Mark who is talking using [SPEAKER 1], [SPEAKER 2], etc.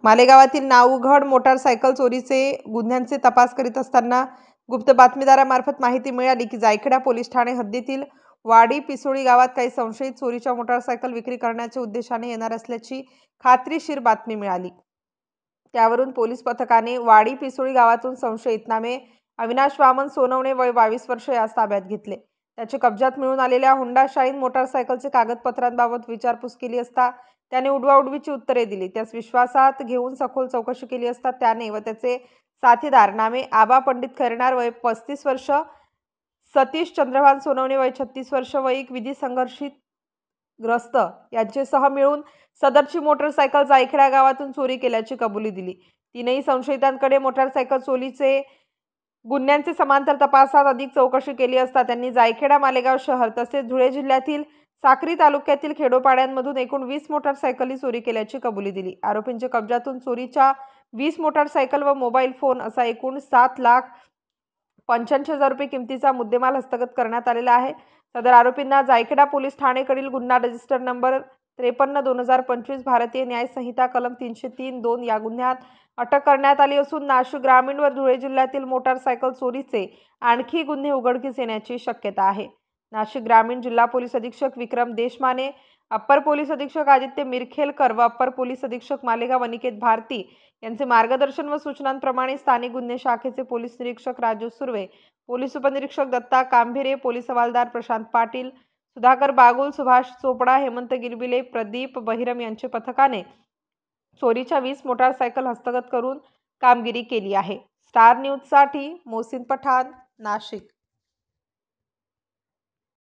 [SPEAKER 1] मालेगावातील नाऊघड motorcycle चोरीचे गुन्ह्यांचे तपास करीत असताना गुप्त बातमीदारामार्फत माहिती मिळाली की जायखेडा पोलीस ठाणे हद्दीतील वाडी पिसोळी गावात काही संशयित चोरीच्या मोटारसायकल विक्री करण्याच्या उद्देशाने येणार असल्याची खात्रीशीर बातमी मिळाली। त्यावरून पोलीस पथकाने वाडी पिसोळी गावातून संशयित नामे अविनाश वामन सोनवणे वय 22 वर्ष यास ताब्यात घेतले। त्याचे कब्जात मिळून आलेल्या होंडा शाईन मोटारसायकलचे कागदपत्रांबाबत विचारपूस केली असता त्याने उडवाउडवीची उत्तरे दिली। त्यास विश्वासात घेऊन सखोल चौकशी केली असता त्याने व त्याचे साथीदार नामे आबा पंडित खैरनार वय 35 वर्ष, सतीश चंद्रभान सोनवणे वय 36 वर्ष व एक विधी संघर्षित ग्रस्त यांच्यासह मिळून सदरची मोटारसायकल जायखेडा गावातून चोरी केल्याची कबुली दिली। तीनही संशयितांकडे मोटारसायकल चोरीचे गुन्ह्यांचे समांतर तपासात अधिक चौकशी केली असता त्यांनी जायखेडा, मालेगाव शहर तसेच धुळे जिल्ह्यातील साक्री तालुक्यातील खेडोपाड्यांमधून एकूण 20 मोटारसायकली चोरी केल्याची कबुली दिली। आरोपींच्या कब्जातून चोरीच्या 20 मोटारसायकल व मोबाईल फोन असा एकूण 7,85,000 रुपये किमतीचा मुद्देमाल हस्तगत करण्यात आलेला आहे। सदर आरोपींना जायखेडा पोलीस ठाणेकडील गुन्हा रजिस्टर नंबर 53/2025 भारतीय न्याय संहिता कलम 303(2) या गुन्ह्यात अटक करण्यात आली असून नाशिक ग्रामीण व धुळे जिल्ह्यातील मोटारसायकल चोरीचे आणखी गुन्हे उघडकीस येण्याची शक्यता आहे। नाशिक ग्रामीण जिल्हा पोलीस अधीक्षक विक्रम देशमाने, अप्पर पोलीस अधीक्षक आदित्य मिरखेलकर व अप्पर पोलीस अधीक्षक मालेगाव अनिकेत भारती यांचे मार्गदर्शन व सूचनांप्रमाणे स्थानिक गुन्हे शाखेचे पोलीस निरीक्षक राजू सुर्वे, पोलीस उपनिरीक्षक दत्ता कांभिरे, पोलीस हवालदार प्रशांत पाटील, सुधाकर बागुल, सुभाष चोपडा, हेमंत गिरबिले, प्रदीप बहिरम यांच्या पथकाने चोरीच्या 20 मोटारसायकल हस्तगत करून कामगिरी केली आहे। स्टार न्यूज साठी मोहसिन पठाण, नाशिक।